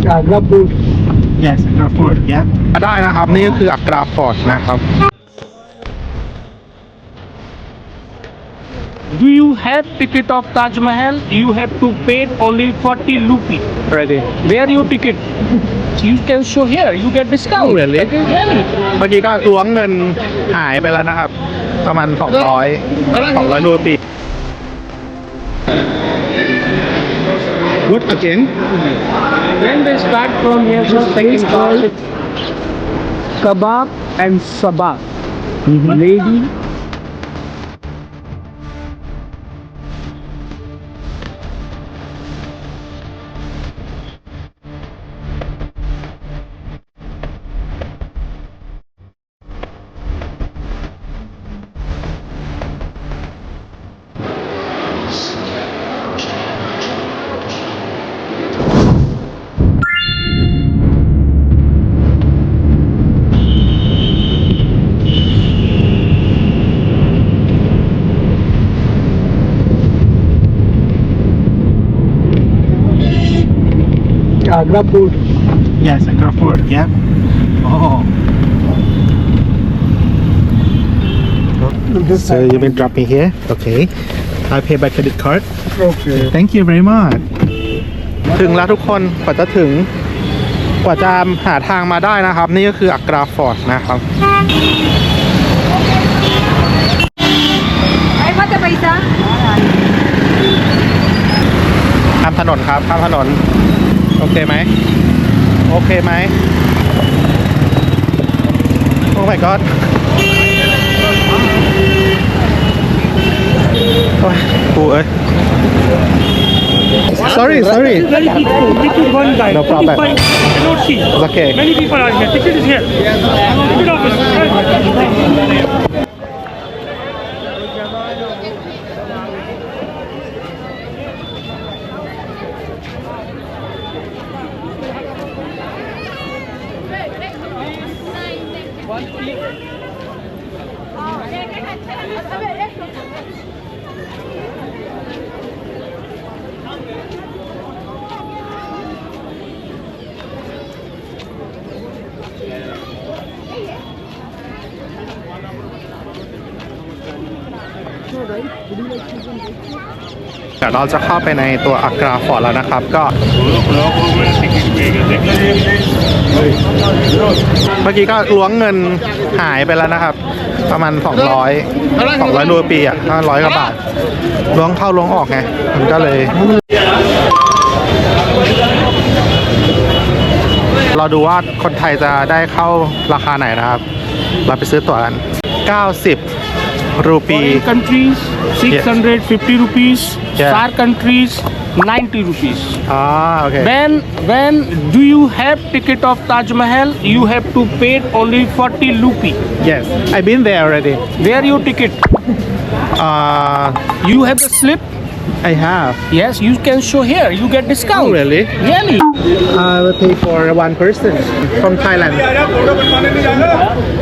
Agra Fort. Yes, Agra Fort. Yeah. ได้นะครับนี่ก็คืออักราฟอร์ดนะครับ Do you have ticket of Taj Mahal? You have to pay only 40 rupee. Ready. Where your ticket? You can show here. You get discount. Oh, really? Really? เมื่อกี้ก็ล้วงเงินหายไปแล้วนะครับ ประมาณ200รูปี What again? When they start from here, this place called Kebab and Sabak. Lady. Agra Fort. Yes, Agra Fort. Yeah. Oh. So you've been dropping here? Okay. I pay by credit card. Okay. Thank you very much. ถึงแล้วทุกคนกว่าจะถึงกว่าจะหาทางมาได้นะครับ นี่ก็คืออักราฟอร์ดนะครับข้ามถนนครับข้ามถนนโอเคไหมโอเคไหมโอ้ my god โอ้ยปูเอ้ย sorry Very people. Ticket one guy. No problem. Ticket five, cannot see. It's okay. Many people are here. Ticket is here. Ticket office.เดี๋ยวเราจะเข้าไปในตัวอักราฟอร์ดแล้วนะครับก็เมื่อกี้ก็ล้วงเงินหายไปแล้วนะครับประมาณ200รูปีอ่ะ500กว่าบาทล้วงเข้าล้วงออกไงมันก็เลยเราดูว่าคนไทยจะได้เข้าราคาไหนนะครับเราไปซื้อตั๋วกัน90รูปี Foreign countries 650 rupees. Yeah. SAR countries 90 rupees. โอเค When do you have ticket of Taj Mahal? You have to pay only 40 rupee. yes I've been there already Where your ticket? You have the slip? I have Yes, you can show here. You get discount. Oh, really? Really? I will pay for one person from Thailand.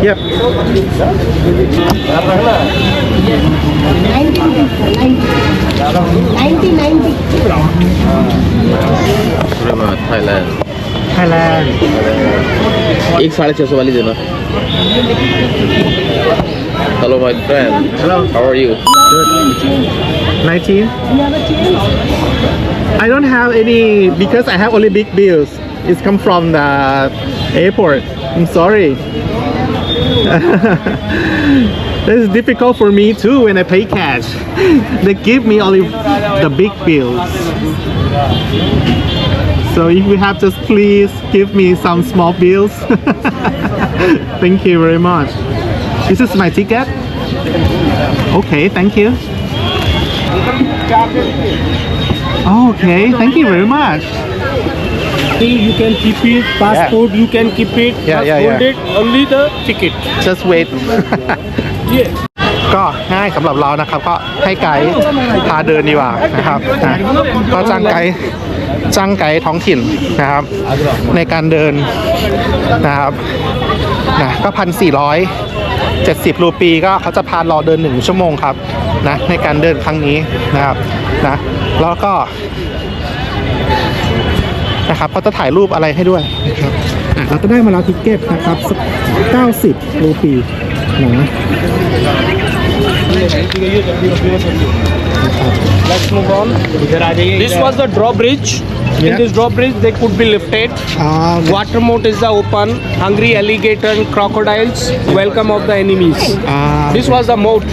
Yep. Thailand Thailand. एक 650 वाली देना hello my friend Hello. How are you Good. 19. I don't have any because I have only big bills. It's come from the airport. I'm sorry. This is difficult for me too when I pay cash. They give me only the big bills. So if you have just please give me some small bills. Thank you very much. This is my ticket. Okay, thank you. Okay, thank you very much. You can keep it. Passport, you can keep it. Yeah, Just yeah, hold yeah. it. Only the ticket. Just wait. Yeah. ก็ง่ายสำหรับเรานะครับก็ให้ไกด์พาเดินดีกว่านะครับนะก็จ้างไกด์ท้องถิ่นนะครับในการเดินนะครับนะก็1,470 รูปีก็เขาจะพาเราเดิน1 ชั่วโมงครับนะในการเดินครั้งนี้นะครับนะแล้วก็ นะครับเขาจะถ่ายรูปอะไรให้ด้วยนะครับเราก็ได้มาแล้วทิเก็ตนะครับ90 รูปีนะ Let's move on. This was the drawbridge. Yeah. In this drawbridge, they could be lifted. Water moat is the open. Hungry alligator and crocodiles. Welcome of the enemies. This was the moat.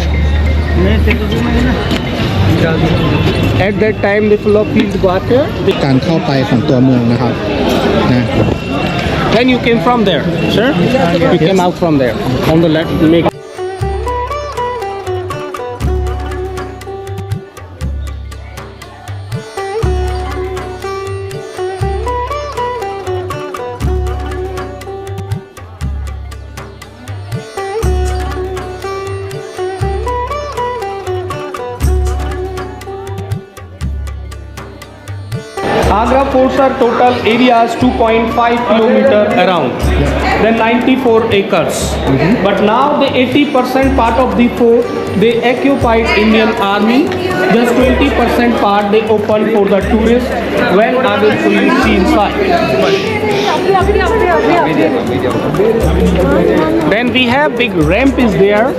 At that time, they full of field water. การเข้าไปของตัวเมืองนะครับนะ Then you came from there, sir. You came out from there. On the left, make. Agra forts are total areas 2.5 kilometer around, then 94 acres. But now the 80% part of the fort they occupied Indian Army. Just 20% part they open for the tourists. When I will show you see inside. Then we have big ramp is there.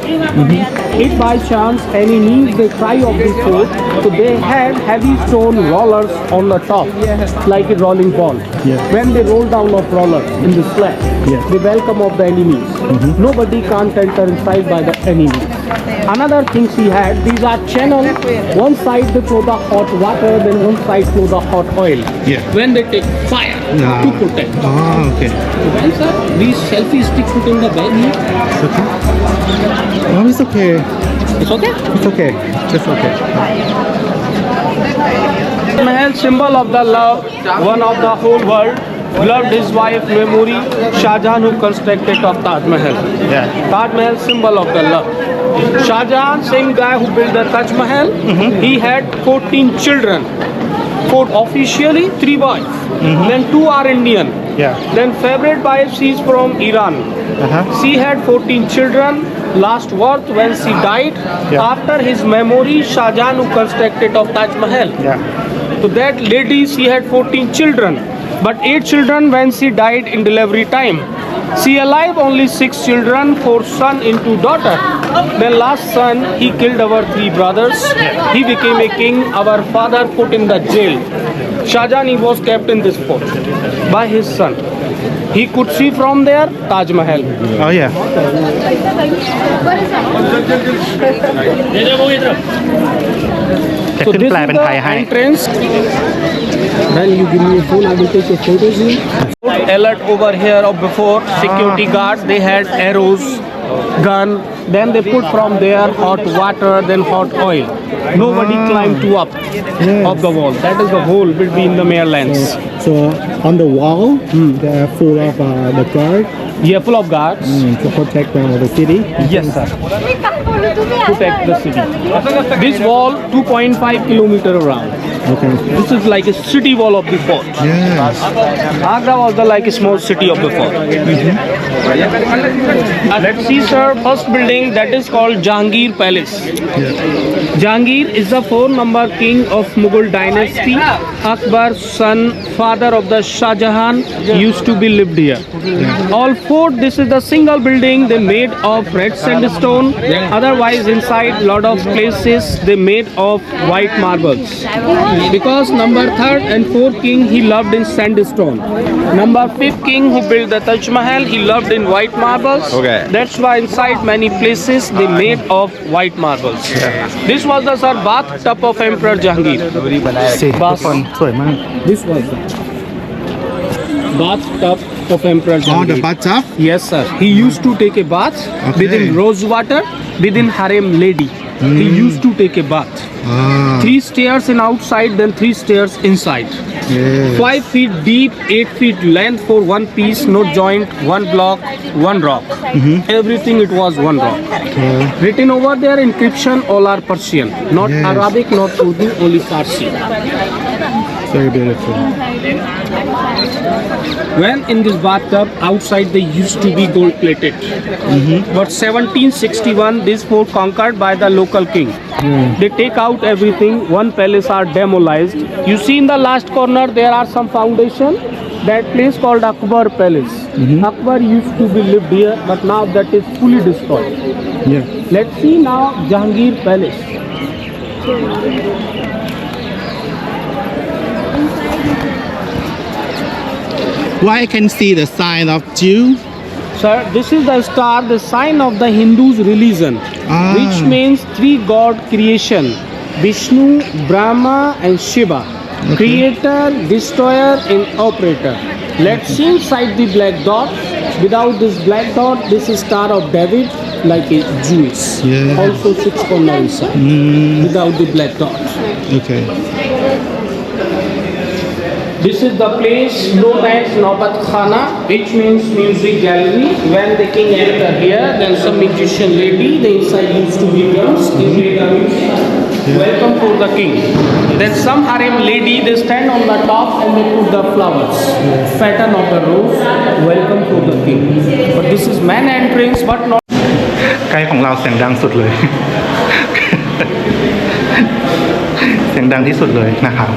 If by chance any needs the cry of the fort, so they had heavy stone rollers on the top, like a rolling ball. When they roll down of rollers in the slab, the welcome of the enemies. Nobody can't enter inside by the enemies. Another thing she had, these are channel. One side they flow the hot water, then one side flow the hot oil. When they take fire to protect. โอเค When sir, these selfie stick put in the belly. it's okay It's okay? it's okay just okay Mahal, symbol of the love, one of the whole world, loved his wife memory, Shah Jahan who constructed of Taj Mahal. Taj Mahal, symbol of the love. Shah Jahan, same guy who built the Taj Mahal, he had 14 children. 4 officially, 3 boys. Then 2 are Indian. Then favorite wife, she is from Iran. She had 14 children. Last worth when she died. After his memory, Shah Jahan who constructed of Taj Mahal. So that lady, she had 14 children. But 8 children when she died in delivery time. She alive only 6 children, 4 son and 2 daughter. Then last son, he killed our 3 brothers. He became a king. Our father put in the jail. Shah Jahan, he was kept in this fort by his son. He could see from there Taj Mahal. oh yeah So this is the entrance. Then you give me a phone, I will take your photos here. Alert over here of before security guards, they had arrows, gun. Then they put from there hot water, then hot oil. Nobody climbed to up of the wall. That is the hole between the mainlands. so on the wall they're full of the guard Yeah, full of guards. to protect the city Yes, sir. Protect the city. This wall 2.5 kilometer around. okay This is like a city wall of the fort. Agra was the like a small city of the fort. Let's see, sir. First building that is called Jahangir Palace. Jahangir is the 4-number king of Mughal dynasty. Akbar's son, father of the Shah Jahan, used to be lived here. All fort, this is the single building they made of red sandstone. Otherwise, inside lot of places they made of white marbles. Because number 3rd and 4th king he loved in sandstone. Number 5th king who built the Taj Mahal he loved in white marbles. That's why inside many places they made of white marbles. This was the sir bathtub of Emperor Jahangir. สิทุกคนสวยมาก This was the bathtub of Emperor Jahangir. bathtub Yes, sir. He used to take a bath within rose water, within harem lady. He used to take a bath. 3 stairs in outside, then 3 stairs inside. 5 feet deep, 8 feet length for one piece, no joint, one block, one rock. Everything it was one rock. Written over there inscription all are Persian, not Arabic, not Urdu, only Farsi. very beautiful. When in this bathtub, outside they used to be gold plated. But 1761, this fort conquered by the local king. They take out everything. One palace are demolished. You see in the last corner there are some foundation. That place called Akbar Palace. Akbar used to be lived here, but now that is fully destroyed. Yeah. Let's see now Jahangir Palace. Why I can see the sign of Jew? Sir, this is the star, the sign of the Hindus religion, which means three god creation: Vishnu, Brahma, and Shiva. Creator, destroyer, and operator. Let's see inside the black dot. Without this black dot, this is Star of David, like a Jewish. Yeah. Also 6.9, sir. Without the black dot. Okay. This is the place known as Naubat Khana, which means music gallery. When the king entered here, then some musician lady, the inside used to be drums, they play the music. Welcome for the king. Then some harem lady, they stand on the top and they put the flowers. Pattern of the rose, welcome for the king. But this is man entrance, but not. ไกด์ของเราเสียงดังสุดเลย เสียงดังที่สุดเลยนะครับ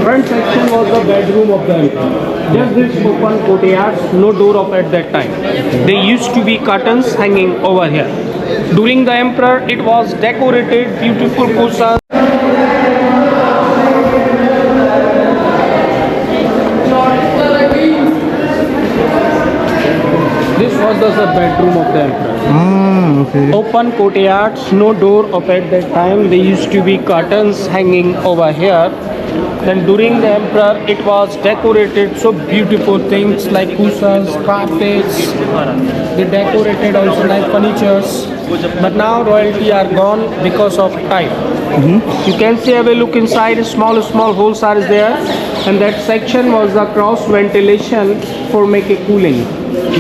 Front section was the bedroom of the emperor. Just this open courtyard, no door of at that time. There used to be curtains hanging over here. During the emperor, it was decorated, beautiful cushions. This was the bedroom of the emperor. okay. Open courtyards, no door of at that time. There used to be curtains hanging over here. Then during the emperor, it was decorated so beautiful things like cushions, carpets. They decorated also like furnitures. But now royalty are gone because of time. You can see, have a look inside. Small holes are there, and that section was the cross ventilation for make a cooling.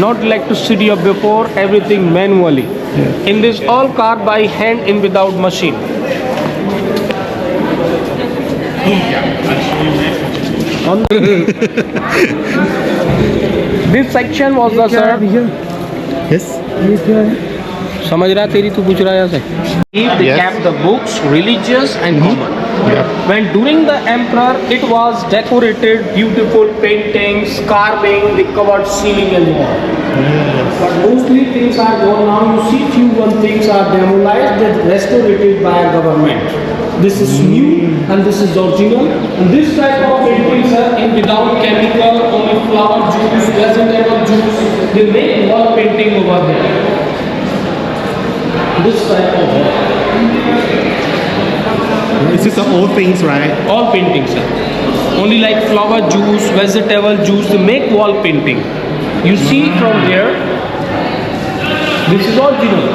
Not electricity of before, everything manually. In this all carved by hand in without machine. This section was the sir. Yes. समझ रहा तेरी तू पूछ रहा है ऐसे. They Yes. kept the books religious and common. When during the emperor, it was decorated, beautiful paintings, carving, the covered ceiling and wall. But mostly things are gone now. You see, few one things are demolished, that restored by government. This is new and this is original. And this type of paintings are in without chemical, only flower juice, vegetable juice. They make wall painting over there. This type of wall. This is the old things, right? All paintings, sir. Only like flower juice, vegetable juice, they make wall painting. You see from there, this is original.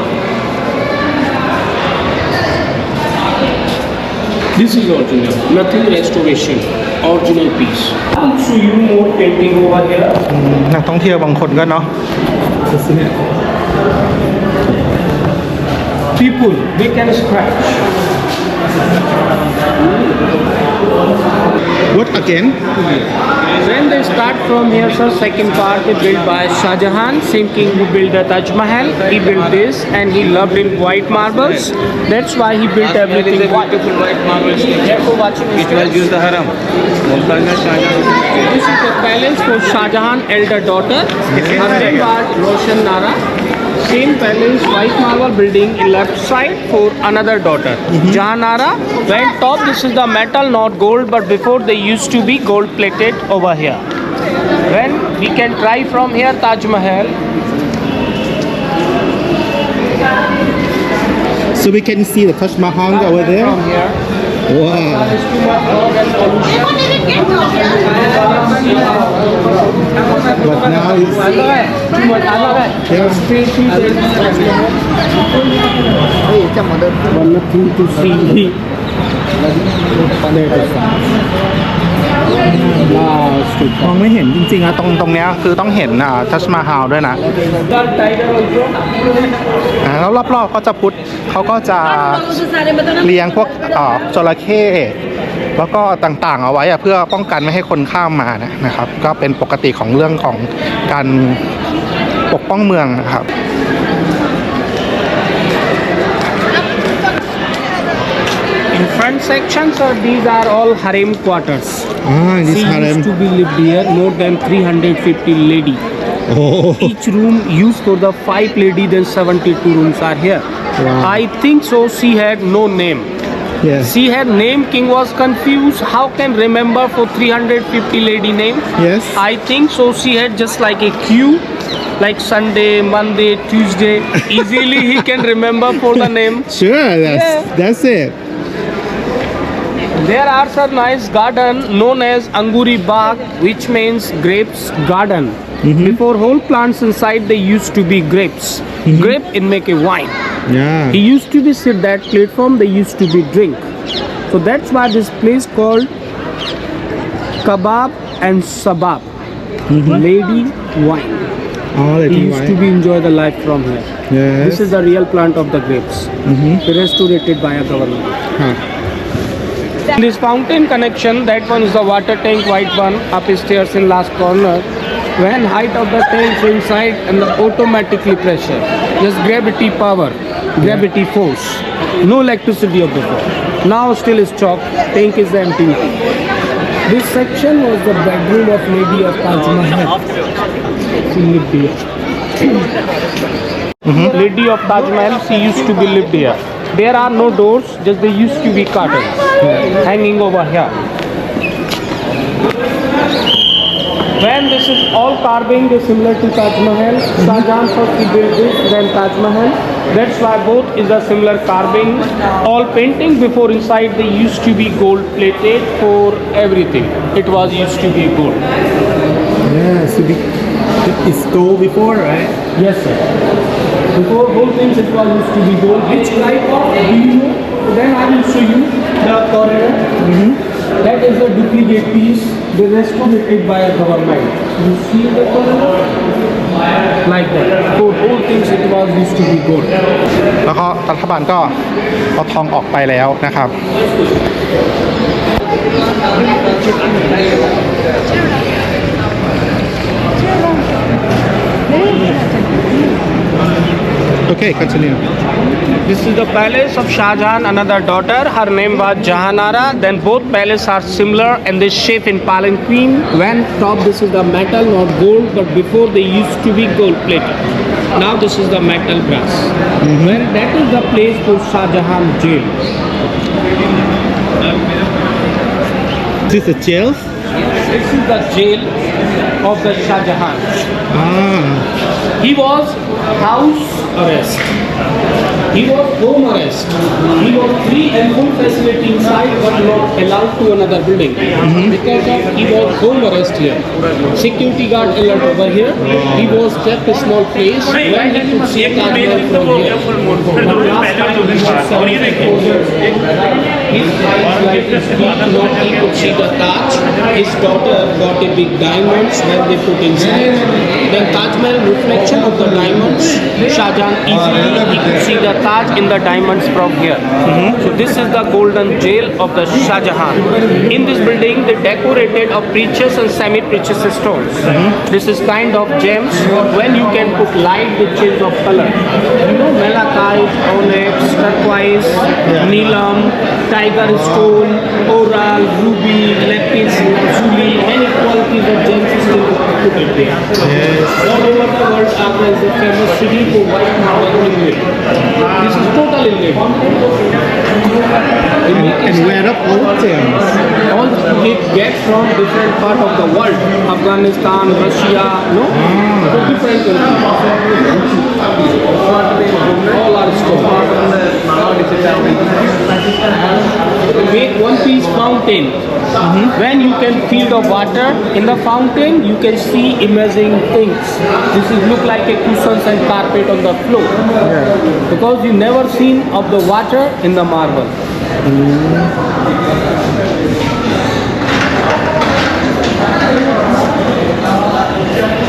This is original, nothing restoration, original piece. I'll show you more painting over here. นักท่องเที่ยวบางคนก็เนาะ People, they can scratch. What again? When they start from here, sir, second part is built by Shah Jahan, same king who built the Taj Mahal. He built this and he loved in white marbles. That's why he built everything white. Beautiful white marbles. Therefore, watching It was used the haram. This is the palace for Shah Jahan elder daughter. Her name was Roshan Nara. Same palace, white marble building in left side for another daughter. Jahanara. When top, this is the metal, not gold, but before they used to be gold plated over here. When we can try from here Taj Mahal. So we can see the Taj Mahal over there. From here. Wow. There is too much fog and pollution. But now it's Too much One nothing to see. Last มองไม่เห็นจริงๆอะตรงเนี้ยคือต้องเห็นทัชมาฮาลด้วยนะ Dark tiger also. แล้วรอบๆก็จะพุทธ เขาก็จะเลี้ยงพวกจระเข้แล้วก็ต่างๆเอาไว้เพื่อป้องกันไม่ให้คนข้ามมานะครับก็เป็นปกติของเรื่องของการปกป้องเมืองนะครับ In front section, sir, these are all harem quarters. this She used to be lived here, more than 350 lady. Oh. Each room used for the 5 lady, then 72 rooms are here. Wow. I think so she had no name. Yes. She had name, king was confused. How can remember for 350 lady name? Yes. I think so she had just like a queue, like Sunday, Monday, Tuesday. Easily he can remember for the name. Sure. That's it. There are some nice garden known as Anguri Bagh, which means grapes garden. Before whole plants inside they used to be grapes. Grape it make a wine. Yeah. He used to be sit that platform they used to be drink. So that's why this place called Kebab and Sabab. Lady wine. Oh, He used to be enjoy the life from here. Yes. This is the real plant of the grapes. Restored by a government. This fountain connection, that one is the water tank, white one, upstairs in last corner. When height of the tank inside and the automatically pressure, just gravity power, gravity force, no electricity of the floor. Now still is chalk, tank is empty. This section was the bedroom of Lady of Taj Mahal. She lived here. Lady of Taj Mahal, she used to be lived here. There are no doors, just they used to be curtains hanging over here. When this is all carving is similar to Taj Mahal, Shah Jahan first he built this, then Taj Mahal. That's why both is a similar carving. All painting before inside they used to be gold plated for everything. It was used to be gold. Yeah, so it's gold before, right? Yes, sir. Before whole things it was used to be gold. Which type of do you know? Then I will show you the corridor. That is the duplicate piece. The rest of it by a government. You see the corridor? Like that. For whole things it was used to be gold. แล้วก็รัฐบาลก็เอาทองออกไปแล้วนะครับ Okay, continue. This is the palace of Shah Jahan, another daughter. Her name was Jahanara. Then both palaces are similar and they shape in palanquin. When top this is the metal, not gold, but before they used to be gold plated. Now this is the metal brass. When that is the place for Shah Jahan jail. This is the jail? This is the jail of the Shah Jahan. He was house arrest. He was home arrest. He was free and full facility inside but not allowed to another building. Because of he was home arrest here. Security guard alert over here. He was kept a small place where he could see Taj Mahal from here. But last time he was 74 years old. His eyes like his feet, not he could see the Taj. His daughter got a big diamonds when they put inside. Then Taj Mahal reflection of the diamonds. Shah Jahan easily he could see the Taj in the diamonds from here. So this is the golden jail of the Shah Jahan. In this building they decorated of precious and semi-precious stones. This is kind of gems when you can put light with change of color. You know malachite, onyx, turquoise, neelam, tiger stone, coral, ruby, lapis lazuli, any qualities of gems is still put it there. All over the world Agra is a famous city for white marble inlaid. This is total inlaid. And where up all gems? All they get from different part of the world. Afghanistan, Russia, no? Different countries. All are stored. Make one piece fountain. When you can feel the water in the fountain, you can see amazing things. This is look like a cushions and carpet on the floor. Because you never seen of the water in the marble.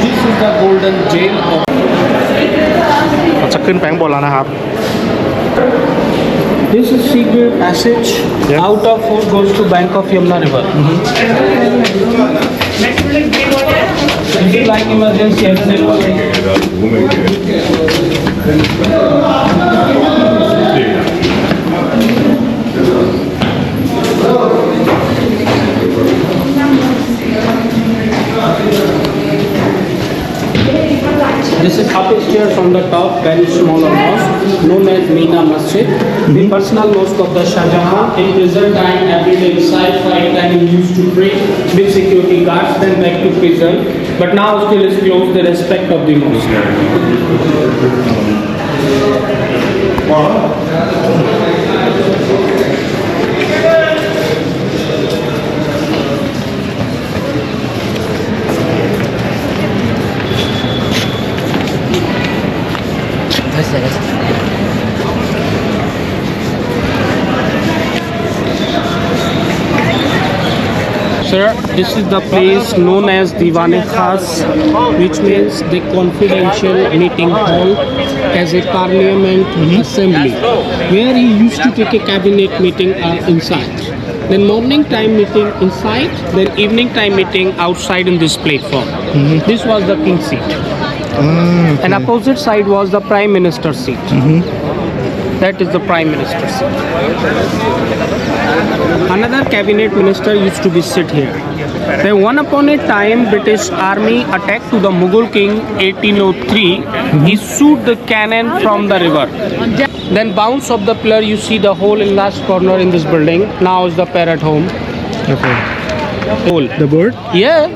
This is the golden jail of เราจะขึ้นไปข้างบนแล้วนะครับ is secret passage. Yeah. Out of Fort goes to bank of Yamuna River. This is like emergency exit. This is upstairs on the top, very smaller mosque, known as Meena Masjid. The personal mosque of the Shah Jahan. In present time, every day inside 5 times he used to pray with security guards, then back to prison. But now still is closed, the respect of the mosque. Sir, this is the place known as Diwan-e Khas, which means the confidential meeting hall as a parliament assembly, where he used to take a cabinet meeting inside. Then morning time meeting inside, then evening time meeting outside in this platform. This was the king's seat. And opposite side was the prime minister's seat. That is the prime minister's seat. Another cabinet minister used to be sit here. Then one upon a time, British army attacked to the Mughal king 1803. He shoot the cannon from the river. Then bounce of the pillar, you see the hole in last corner in this building. Now is the parrot home. Okay. Hole. The bird? Yeah.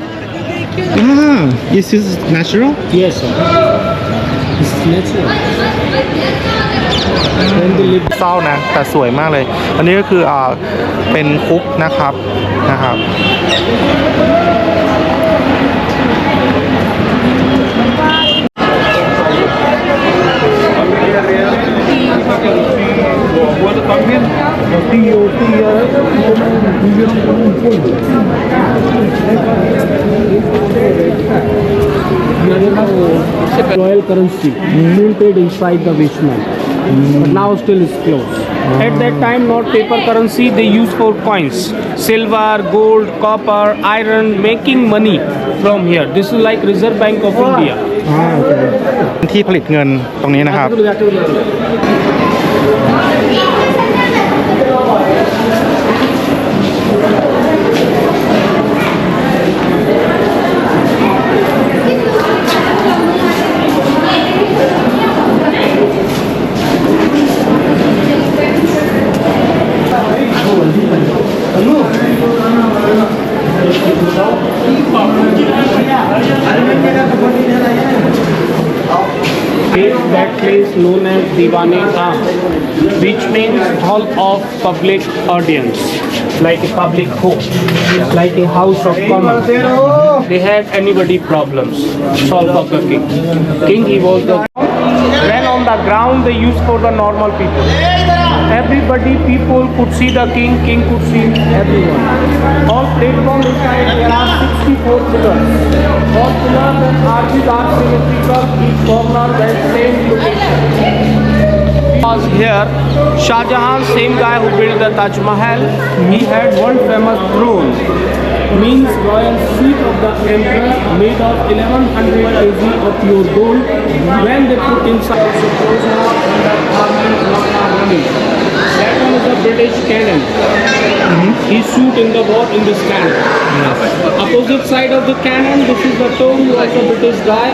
Is this natural? Yes, sir. It's natural. When they live เศร้านะแต่สวยมากเลย อันนี้ก็คือเป็นคุกนะครับนะครับ royal currency minted inside the basement, but now still is closed. At that time, not paper currency, they used for coins, silver, gold, copper, iron, making money from here. This is like Reserve Bank of India. ที่ผลิตเงินตรงนี้นะครับ That place known as Diwan-e Khas, which means hall of public audience, like a public court, like a house of commons. They had anybody problems, solve of the king. King, he was the. When on the ground, they used for the normal people. Everybody, people could see the king, king could see everyone. All platform inside there are 64 pillars. All pillars and arches are symmetrical, each corner that same location. Was here, Shah Jahan, same guy who built the Taj Mahal, he had one famous throne, means royal seat of the emperor, made of 1100 kg of pure gold. When they put inside, that one is a British cannon. He shoot in the war in this cannon. Opposite side of the cannon, this is the tomb of the British guy.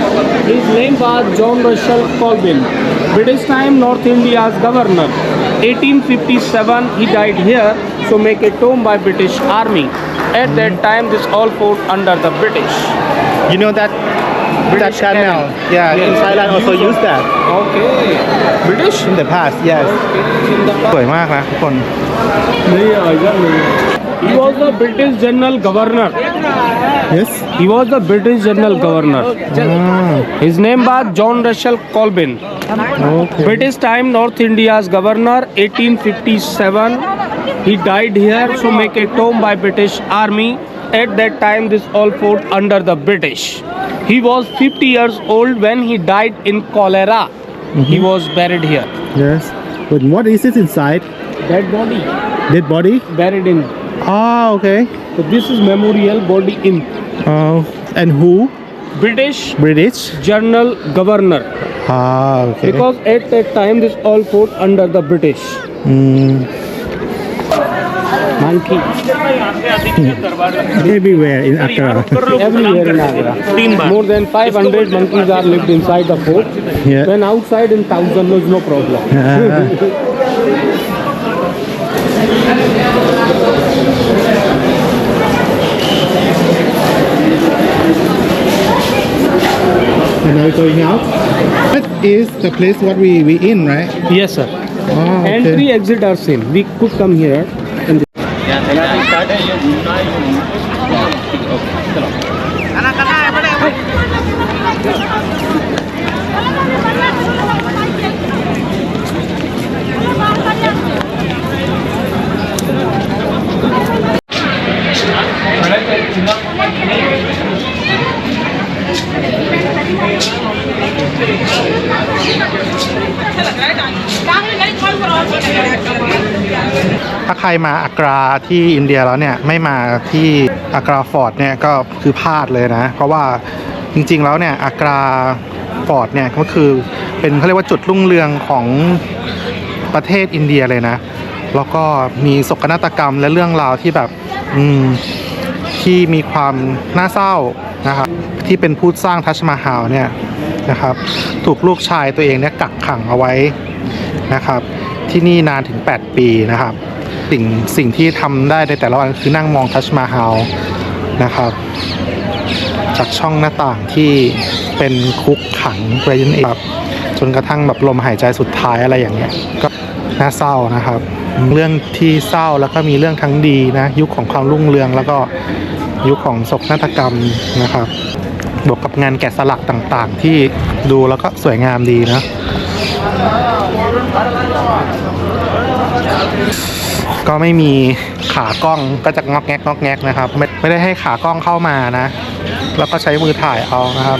His name was John Russell Colvin. British time, North India's governor. 1857, he died here, so make a tomb by British army. At that time, this all fought under the British. You know that British channel? cannon. Yeah, Yes. in Thailand also use that Okay. British? in the past. Yes. In the สวยมากนะทุกคน He was the British General Governor. Yes. He was the British General Governor. His name was John Russell Colvin. Okay. British time, North India's governor, 1857. He died here, so make a tomb by British army. At that time, this all fought under the British. He was 50 years old when he died in cholera. He was buried here. Yes. But what is it inside? dead body dead body buried in. okay So this is memorial body in and who British British General Governor. okay Because at that time this all fought under the British. Monkey. everywhere in Accra Everywhere in Agra. More than 500 monkeys are lived inside the fort. Yeah. When outside in 1,000 was no problem. and now we're going out that is the place what we in right Yes, sir. okay. Entry, exit are same. We could come here. Andถ้าใครมาอักราที่อินเดียแล้วเนี่ยไม่มาที่อักราฟอร์ตเนี่ยก็คือพลาดเลยนะเพราะว่าจริงๆแล้วเนี่ยอักราฟอร์ตเนี่ยก็คือเป็นเขาเรียกว่าจุดรุ่งเรืองของประเทศอินเดียเลยนะแล้วก็มีโศกนาฏกรรมและเรื่องราวที่แบบที่มีความน่าเศร้านะครับที่เป็นผู้สร้างทัชมาฮาลเนี่ยนะครับถูกลูกชายตัวเองเนี่ยกักขังเอาไว้นะครับที่นี่นานถึง8 ปีนะครับสิ่งที่ทำได้ในแต่ละวันคือนั่งมองทัชมาฮาลนะครับจากช่องหน้าต่างที่เป็นคุกขังไว้นั่นเองครับจนกระทั่งแบบลมหายใจสุดท้ายอะไรอย่างเงี้ยก็น่าเศร้านะครับเรื่องที่เศร้าแล้วก็มีเรื่องทั้งดีนะยุคของความรุ่งเรืองแล้วก็ยุคของโศกนาฏกรรมนะครับบวกกับงานแกะสลักต่างๆที่ดูแล้วก็สวยงามดีนะก็ไม่มีขากล้องก็จะงอกแงกนะครับไม่ได้ให้ขากล้องเข้ามานะแล้วก็ใช้มือถ่ายเอานะครับ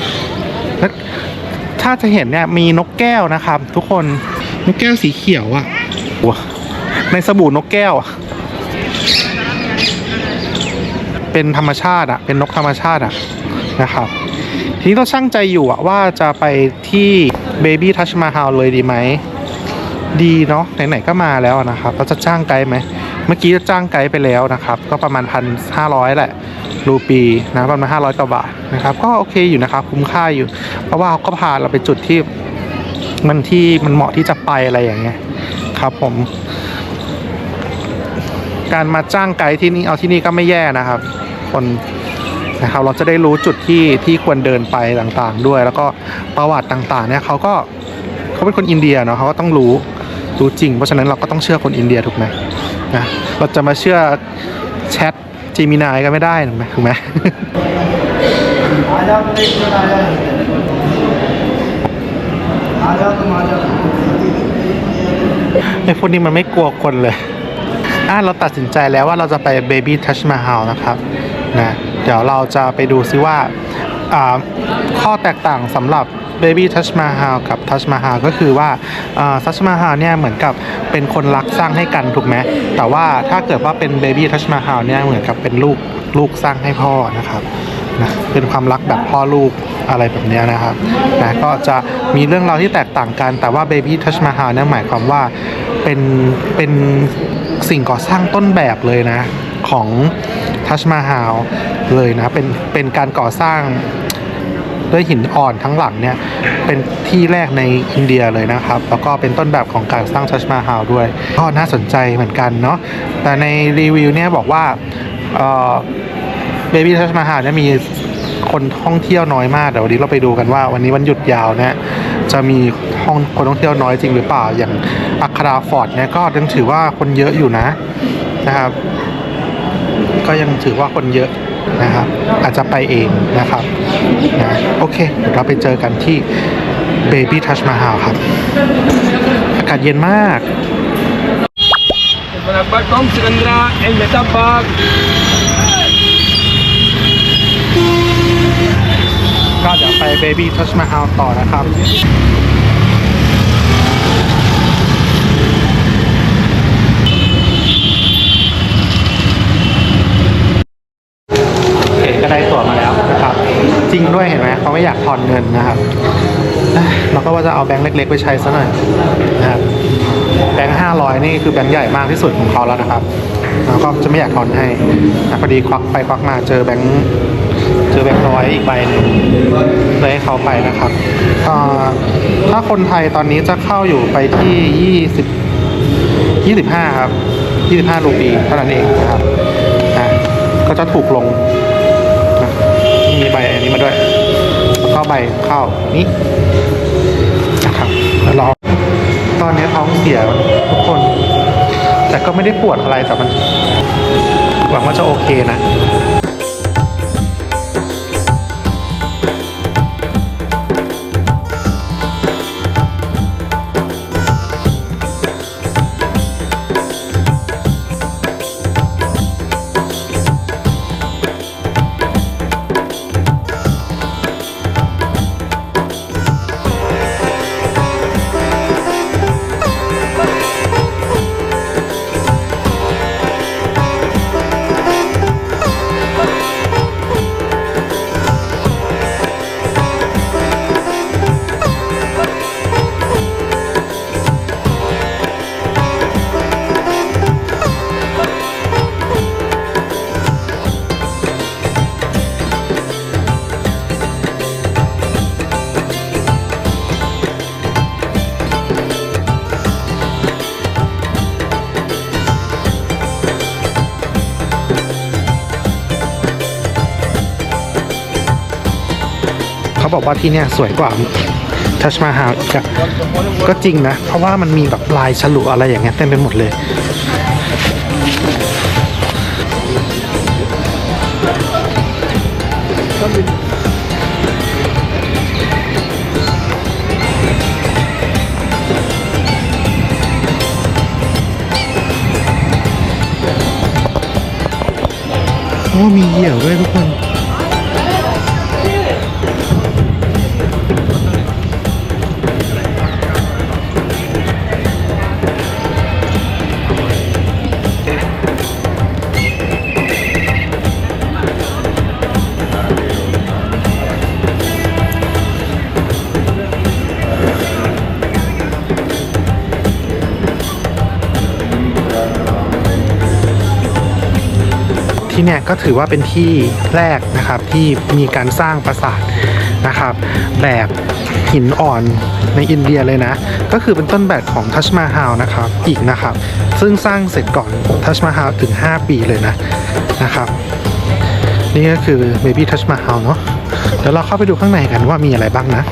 ถ้าจะเห็นเนี่ยมีนกแก้วนะครับทุกคนนกแก้วสีเขียวอ่ะในสบู่นกแก้วเป็นธรรมชาติอ่ะเป็นนกธรรมชาติอ่ะนะครับทีนี้เราช่างใจอยู่อ่ะว่าจะไปที่เบบี้ทัชมาฮาลเลยดีไหมดีเนาะไหนๆก็มาแล้วนะครับเราจะจ้างไกด์ไหมเมื่อกี้จะจ้างไกด์ไปแล้วนะครับก็ประมาณ 1,500 แหละรูปีนะประมาณ500 กว่าบาทนะครับก็โอเคอยู่นะครับคุ้มค่าอยู่เพราะว่าเขาก็พาเราไปจุดที่มันเหมาะที่จะไปอะไรอย่างเงี้ยครับผมการมาจ้างไกด์ที่นี่เอาที่นี่ก็ไม่แย่นะครับคนนะครับเราจะได้รู้จุดที่ควรเดินไปต่างๆด้วยแล้วก็ประวัติต่างๆเนี่ยเขาเป็นคนอินเดียเนาะเขาก็ต้องรู้จริงเพราะฉะนั้นเราก็ต้องเชื่อคนอินเดียถูกไหมนะเราจะมาเชื่อแชทจีมินายก็ไม่ได้ถูกไหม ไอ้พวกนี้มันไม่กลัวคนเลยเราตัดสินใจแล้วว่าเราจะไป Baby Taj Mahal นะครับนะเดี๋ยวเราจะไปดูซิว่าข้อแตกต่างสำหรับ Baby Taj Mahal กับ Taj Mahal ก็คือว่าTaj Mahal เนี่ยเหมือนกับเป็นคนรักสร้างให้กันถูกไหมแต่ว่าถ้าเกิดว่าเป็น Baby Taj Mahal เนี่ยเหมือนกับเป็นลูกสร้างให้พ่อนะครับนะเป็นความรักแบบพ่อลูกอะไรแบบนี้นะครับนะก็จะมีเรื่องราวที่แตกต่างกันแต่ว่า Baby Taj Mahal เนี่ยหมายความว่าเป็นสิ่งก่อสร้างต้นแบบเลยนะของทัชมาฮาลเลยนะเป็นการก่อสร้างด้วยหินอ่อนทั้งหลังเนี่ยเป็นที่แรกในอินเดียเลยนะครับแล้วก็เป็นต้นแบบของการสร้างทัชมาฮาลด้วยก็น่าสนใจเหมือนกันเนาะแต่ในรีวิวเนี่ยบอกว่าBaby Taj Mahalเนี่ยมีคนท่องเที่ยวน้อยมากเดี๋ยววันนี้เราไปดูกันว่าวันนี้วันหยุดยาวเนี่ยจะมีคนท่องเที่ยวน้อยจริงหรือเปล่าอย่างอัคราฟอร์ตเนี่ยก็ยังถือว่าคนเยอะอยู่นะครับก็ยังถือว่าคนเยอะนะครับอาจจะไปเองนะครับนะโอเคเดี๋ยวเราไปเจอกันที่ Baby Taj Mahal ครับอากาศเย็นมากก็เดี๋ยวไป Baby Taj Mahal ต่อนะครับ ได้ตั๋วมาแล้วนะครับ จริงด้วยเห็นไหมเขาไม่อยากทอนเงินนะครับเราก็ว่าจะเอาแบงค์เล็กๆไปใช้ซะหน่อยนะครับแบงค์500นี่คือแบงค์ใหญ่มากที่สุดของเขาแล้วนะครับเราก็จะไม่อยากทอนให้พอดีควักไปควักมาเจอแบงค์ร้อยอีกใบหนึ่งเลยให้เขาไปนะครับถ้าคนไทยตอนนี้จะเข้าอยู่ไปที่25ครับ25รูปีเท่านั้นเองนะครับก็จะถูกลงนะมีใบอันนี้มาด้วยแล้วก็ใบเข้านี่นะครับแล้วรอตอนนี้ท้องเสียทุกคนแต่ก็ไม่ได้ปวดอะไรแต่มันหวังว่าจะโอเคนะเขาบอกว่าที่เนี่ยสวยกว่าทัชมาฮาลอีกอะก็จริงนะเพราะว่ามันมีแบบลายฉลุอะไรอย่างเงี้ยเต็มไปหมดเลยโอ้มีเหยี่ยวด้วยทุกคนที่เนี่ยก็ถือว่าเป็นที่แรกนะครับที่มีการสร้างปราสาทนะครับแบบหินอ่อนในอินเดียเลยนะก็คือเป็นต้นแบบของทัชมาฮาลนะครับอีกนะครับซึ่งสร้างเสร็จก่อนทัชมาฮาลถึง5 ปีเลยนะครับนี่ก็คือเบบี้ทัชมาฮาลเนาะเดี๋ยวเราเข้าไปดูข้างในกันว่ามีอะไรบ้างนะ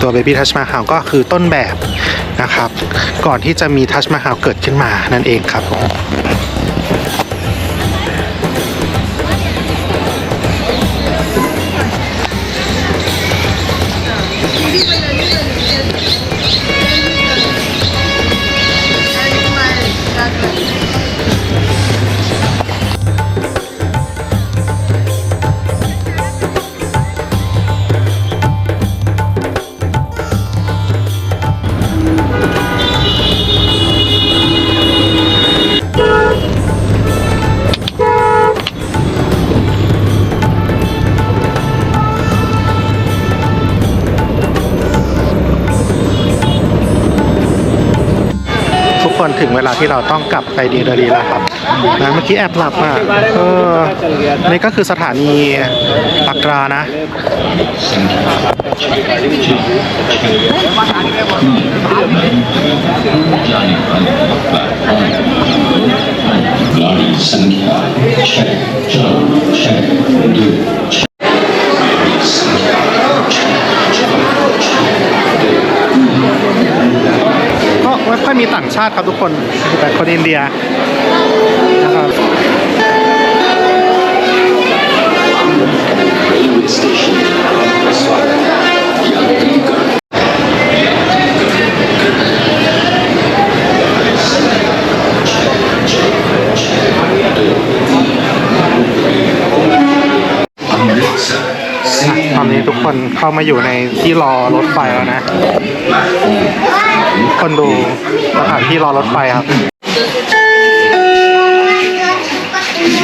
ตัว Baby Taj Mahal ก็คือต้นแบบนะครับ ก่อนที่จะมี Taj Mahal เกิดขึ้นมานั่นเองครับผม ทุกคนถึงเวลาที่เราต้องกลับไปนิวเดลีแล้วครับนะเมื่อกี้แอบหลับอ่ะนี่ก็คือสถานีอักรานะ गाड़ी संख्या ก็ไม่ค่อยมีต่างชาติครับทุกคนแต่คนอินเดียนะครับ ตอนนี้ทุกคนเข้ามาอยู่ในที่รอรถไฟแล้วนะ คนดูสถานที่รอรถไฟครับ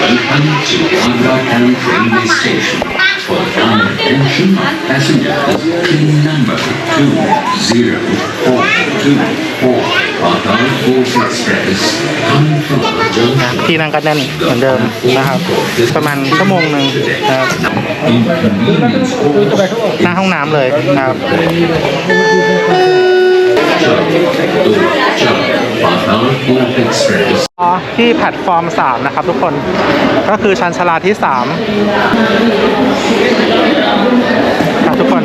Welcome to Agra Town Railway Station. For your attention, passengers, train number 2042 Patalpur Express coming from Junction ที่นั่งก็แน่นเหมือนเดิมนะครับ ประมาณชั่วโมงหนึ่งนะครับ Inconvenience over หน้าห้องน้ำเลยนะครับ Patalpur Express. ที่แพลตฟอร์ม 3 นะครับทุกคนก็คือชันชาลาที่ 3 ครับทุกคน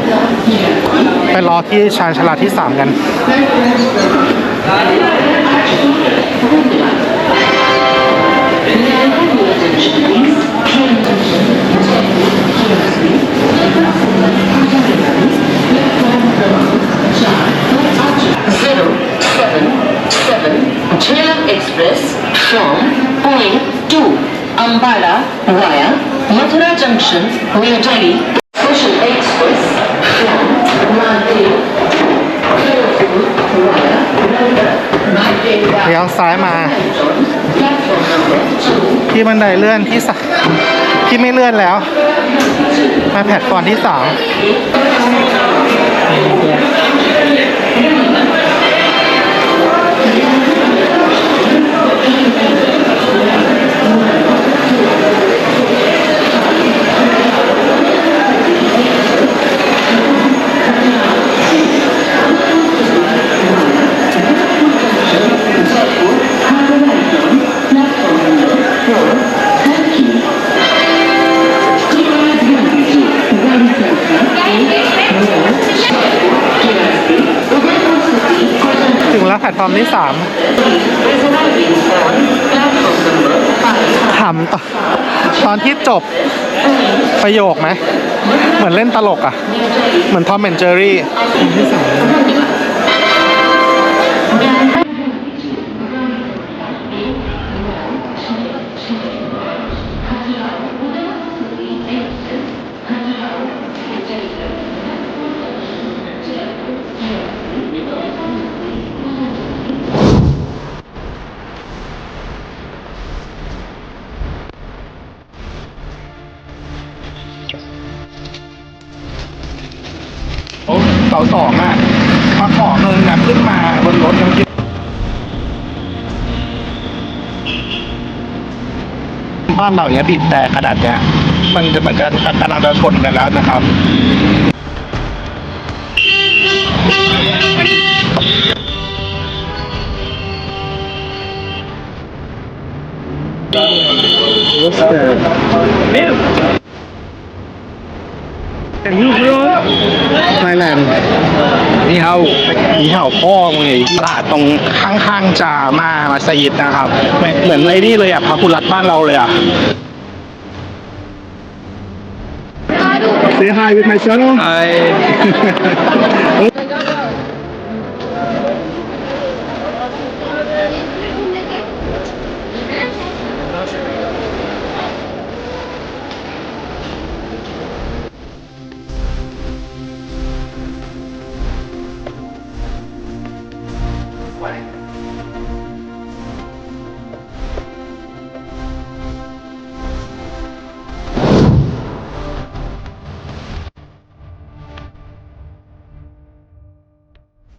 ไปรอที่ชันชาลาที่ 3 กัน Jhelum Express from point 2 Ambala via Mathura Junction, New Delhi. Special Express from Nanded via เลี้ยวซ้ายมา platform number 2. ที่บันไดเลื่อนที่ที่ไม่เลื่อนแล้ว มาแพลตฟอร์มที่ 3ถึงแล้วแพลตฟอร์มที่ 3ขำตอนที่จบประโยคไหม เหมือนเล่นตลกอ่ะ เหมือนทอมแอนด์เจอรี่ที่ 3เสา2อ่ะมาขอเงินนะขึ้นมาบนรถบ้านเราเนี้ยบีบแต่ขนาดเนี้ยมันจะเหมือนกันกำลังจะชนกันแล้วนะครับ Thailand นี่เฮา นี่เห่าพ่อมึงไอ้ตลาดตรงข้างๆจามาสยิดนะครับเหมือนไอ้นี่เลยอ่ะพาคุรัตบ้านเราเลยอ่ะ Say hi with my channel ไอ What?